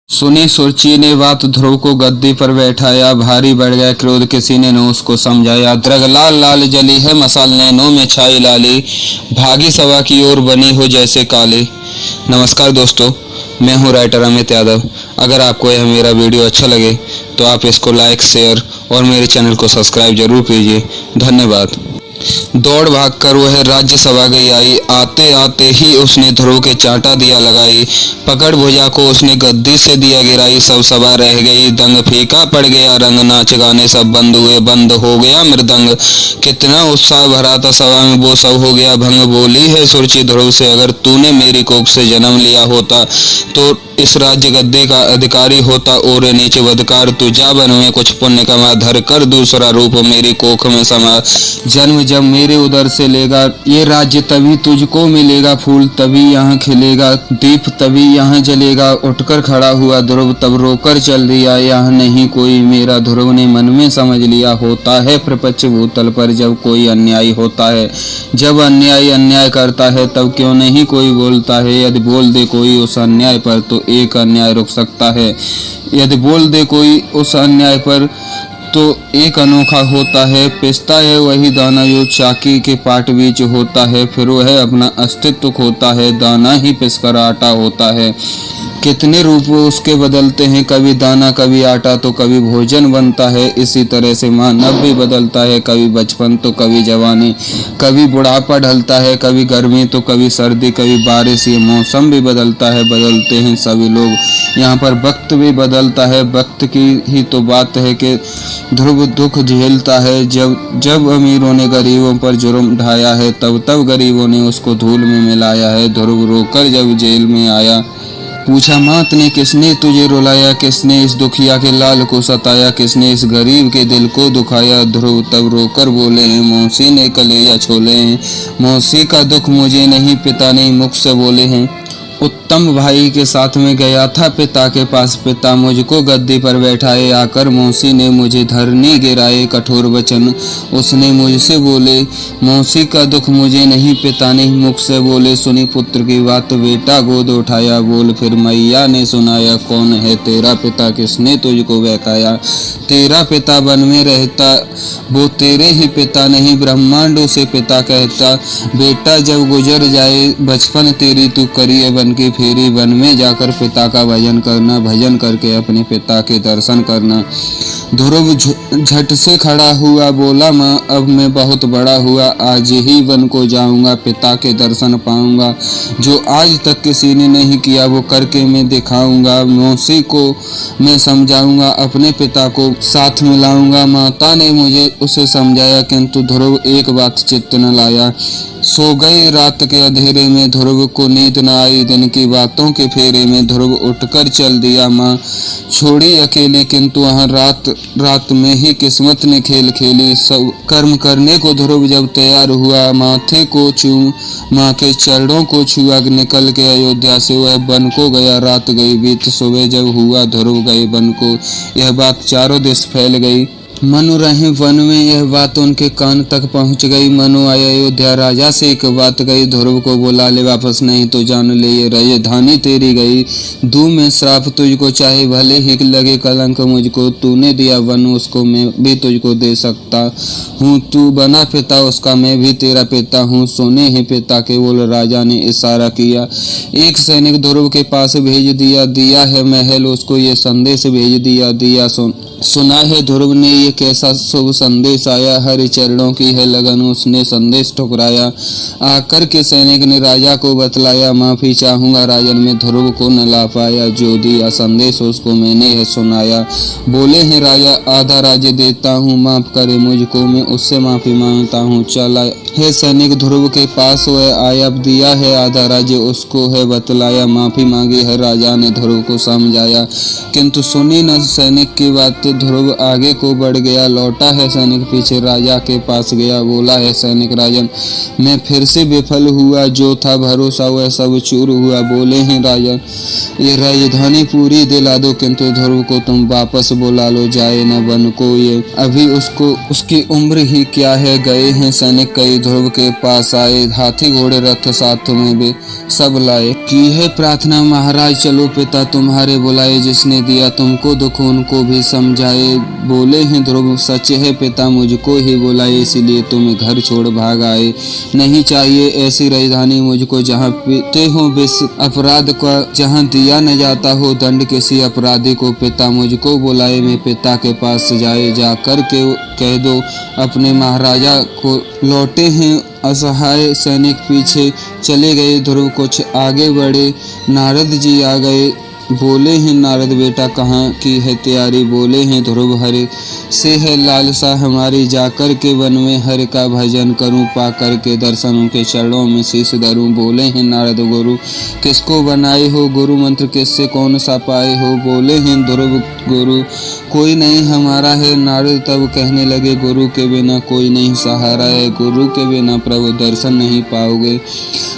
सुनी सुरची ने बात ध्रुव को गद्दी पर बैठाया। भारी बढ़ गया क्रोध, किसी ने न उसको समझाया। द्रग लाल लाल जली है मसाल, नैनों में छाई लाली, भागी सभा की ओर बनी हो जैसे काली। नमस्कार दोस्तों, मैं हूं राइटर अमित यादव। अगर आपको यह मेरा वीडियो अच्छा लगे तो आप इसको लाइक, शेयर और मेरे चैनल को सब्सक्राइब जरूर कीजिए। धन्यवाद। दौड़ भाग कर वह राज्यसभा गई आई, आते आते ही उसने ध्रुव के चांटा दिया लगाई। पकड़ भुजा को उसने गद्दी से दिया गिराई, सब सभा रह गई दंग, फीका पड़ गया रंग, नाच गाने सब बंद हुए, बंद हो गया मृदंग। कितना उत्साह भरा था सभा में, वो सब हो गया भंग। बोली है सुरची ध्रुव से, अगर तूने मेरी कोख से जन्म लिया होता तो इस राज्य गद्दी का अधिकारी होता। और नीचे बदकार तू जा वन में कुछ पुण्य कमा, धर कर दूसरा रूप मेरी कोख में समा। जन्म जब मेरे उदर से लेगा ये राज्य तभी तुझको मिलेगा, फूल तभी यहाँ खिलेगा, दीप तभी यहाँ जलेगा। उठकर खड़ा हुआ ध्रुव तब रोकर चल दिया, यहाँ नहीं कोई मेरा। ध्रुव ने मन में समझ लिया, होता है प्रपंच भूतल पर जब कोई अन्याय होता है। जब अन्याय अन्याय करता है तब क्यों नहीं कोई बोलता है। यदि बोल दे कोई उस अन्याय पर तो एक अन्याय रुक सकता है। यदि बोल दे कोई उस अन्याय पर तो एक अनोखा होता है। पिसता है वही दाना जो चाकी के पाट बीच होता है, फिर वह अपना अस्तित्व खोता है। दाना ही पिसकर आटा होता है। कितने रूप उसके बदलते हैं, कभी दाना कभी आटा तो कभी भोजन बनता है। इसी तरह से मानव भी बदलता है, कभी बचपन तो कभी जवानी, कभी बुढ़ापा ढलता है, कभी गर्मी तो कभी सर्दी, कभी बारिश। ये मौसम भी बदलता है, बदलते हैं सभी लोग। यहाँ पर वक्त भी बदलता है। वक्त की ही तो बात है कि ध्रुव दुख झेलता है। जब अमीरों ने गरीबों पर जुर्म ढाया है, तब गरीबों ने उसको धूल में मिलाया है। ध्रुव रोकर जब जेल में आया, पूछा मात ने किसने तुझे रुलाया, किसने इस दुखिया के लाल को सताया, किसने इस गरीब के दिल को दुखाया। ध्रुव तब रोकर बोले हैं, मौसी ने कलेजा छोले हैं। मौसी का दुख मुझे नहीं, पिता ने मुख से बोले हैं। उत्तम भाई के साथ में गया था पिता के पास, पिता मुझको गद्दी पर बैठाए। आकर मौसी ने मुझे धरनी गिराए, कठोर वचन उसने मुझसे बोले। मौसी का दुख मुझे नहीं, पिता ने मुख से बोले। सुनी पुत्र की बात बेटा गोद उठाया, बोल फिर मैया ने सुनाया। कौन है तेरा पिता, किसने तुझको बहकाया। तेरा पिता वन में रहता, वो तेरे ही पिता नहीं, ब्रह्मांडों से पिता कहता। बेटा जब गुजर जाए बचपन तेरी, तू करिए वन की फेरी। वन में जाकर पिता का भजन करना, भजन करके अपने पिता के दर्शन करना। ध्रुव झट से खड़ा हुआ, बोला माँ अब मैं बहुत बड़ा हुआ, आज ही वन को जाऊंगा, पिता के दर्शन पाऊंगा। जो आज तक किसी ने नहीं किया वो करके मैं दिखाऊंगा। मौसी को मैं समझाऊंगा, अपने पिता को साथ मिलाऊंगा। माता ने मुझे उसे समझाया, किंतु ध्रुव एक बात चित्त न लाया। सो गए रात के अंधेरे में, ध्रुव को नींद न आई। दिन की बातों के फेरे में ध्रुव उठकर चल दिया। माँ छोड़ी अकेली, किंतु वहाँ रात में ही किस्मत ने खेल खेली। सब कर्म करने को ध्रुव जब तैयार हुआ, माथे को चूम माँ के चरणों को छुआ, निकल के अयोध्या से वह वन को गया। रात गई बीत, सुबह जब हुआ ध्रुव गए वन को। यह बात चारों दिश फैल गई। मनु रहे वन में, यह बात उनके कान तक पहुंच गई। मनु आए अयोध्या, राजा से एक बात कही, ध्रुव को बुला ले वापस, नहीं तो जान ले ये राजधानी तेरी गई। दूं मैं श्राप तुझको, चाहे भले ही लगे कलंक मुझको। तूने दिया वन उसको, मैं भी तुझको दे सकता हूँ। तू बना पिता उसका, मैं भी तेरा पिता हूँ। सोने ही पिता के, बोल राजा ने इशारा किया। एक सैनिक ध्रुव के पास भेज दिया, दिया है महल उसको ये संदेश भेज दिया। दिया सुना है ध्रुव ने ये कैसा शुभ संदेश आया, हरि चरणों की है लगन, उसने संदेश ठुकराया। आकर के सैनिक ने राजा को बतलाया, माफी चाहूंगा राजन, मैं ध्रुव को न ला पाया। जो दिया संदेश उसको मैंने है सुनाया। बोले हैं राजा आधा राज्य देता हूँ, माफ करे मुझको, मैं उससे माफी मांगता हूँ। चला है सैनिक ध्रुव के पास, वह आया, दिया है आधा राज्य उसको है बतलाया। माफी मांगी है राजा ने, ध्रुव को समझाया, किंतु सुनी न सैनिक की बात। ध्रुव आगे को बढ़ गया। लौटा है सैनिक पीछे, राजा के पास गया। बोला है सैनिक, राजन मैं फिर से विफल हुआ, जो था भरोसा वह सब चूर हुआ। बोले हैं राजन, ये राजधानी पूरी दिला दो, किंतु ध्रुव को तुम वापस बुला लो, जाए न वन को ये। अभी उसकी उम्र ही क्या है। गए हैं सैनिक कई ध्रुव के पास आए, हाथी घोड़े रथ साथ में भी सब लाए। की है प्रार्थना महाराज, चलो पिता तुम्हारे बुलाए, जिसने दिया तुमको दुख उनको भी समझाए। बोले हैं ध्रुव, सच है पिता मुझको ही बुलाए, इसीलिए तुम घर छोड़ भाग आए। नहीं चाहिए ऐसी राजधानी मुझको, जहाँ पीते हो विष अपराध का, जहाँ दिया न जाता हो दंड किसी अपराधी को। पिता मुझको बुलाए, मैं पिता के पास जाए, जाकर के कह दो अपने महाराजा को। लौटे हैं असहाय सैनिक पीछे चले गए, ध्रुव कुछ आगे बढ़े, नारद जी आ गए। बोले हैं नारद, बेटा कहाँ की है तैयारी। बोले हैं ध्रुव, हरि से है लालसा हमारी, जाकर के वन में हरि का भजन करूं, पा कर के दर्शन उनके चरणों में शीश धरूं। बोले हैं नारद, गुरु किसको बनाए हो, गुरु मंत्र किससे कौन सा पाए हो। बोले हैं ध्रुव, गुरु कोई नहीं हमारा है। नारद तब कहने लगे, गुरु के बिना कोई नहीं सहारा है, गुरु के बिना प्रभु दर्शन नहीं पाओगे,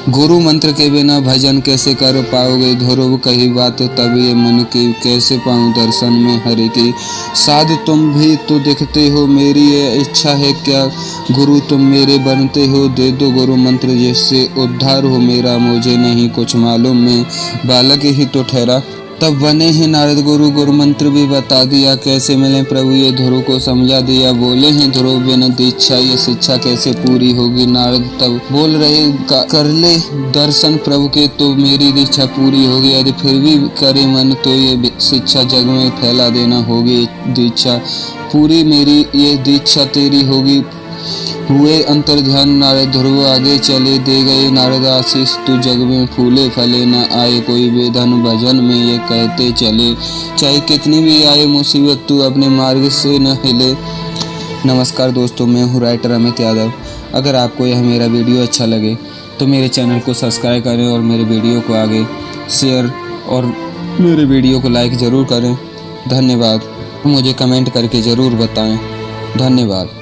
गुरु मंत्र के बिना भजन कैसे कर पाओगे। ध्रुव कही बात तब ये मन की, कैसे पाऊं दर्शन में हरि की। साधु तुम भी तो दिखते हो, मेरी ये इच्छा है क्या, गुरु तुम मेरे बनते हो। दे दो गुरु मंत्र जिससे उद्धार हो मेरा, मुझे नहीं कुछ मालूम, मैं बालक ही तो ठहरा। तब बने हैं नारद गुरु, गुरु मंत्र भी बता दिया, कैसे मिले प्रभु ये ध्रुव को समझा दिया। बोले हैं ध्रुव, बिना दीक्षा ये शिक्षा कैसे पूरी होगी। नारद तब बोल रहे, कर ले दर्शन प्रभु के तो मेरी दीक्षा पूरी होगी, यदि फिर भी करे मन तो ये शिक्षा जग में फैला देना होगी। दीक्षा पूरी मेरी ये दीक्षा तेरी होगी। हुए अंतर ध्यान नारद, ध्रुव आगे चले, दे गए नारद आशीष, तू जग में फूले फले न आए कोई बेधन। भजन में ये कहते चले, चाहे कितनी भी आए मुसीबत तू अपने मार्ग से न हिले। नमस्कार दोस्तों, मैं हूँ राइटर अमित यादव। अगर आपको यह मेरा वीडियो अच्छा लगे तो मेरे चैनल को सब्सक्राइब करें और मेरे वीडियो को आगे शेयर और मेरे वीडियो को लाइक ज़रूर करें। धन्यवाद। मुझे कमेंट करके ज़रूर बताएं। धन्यवाद।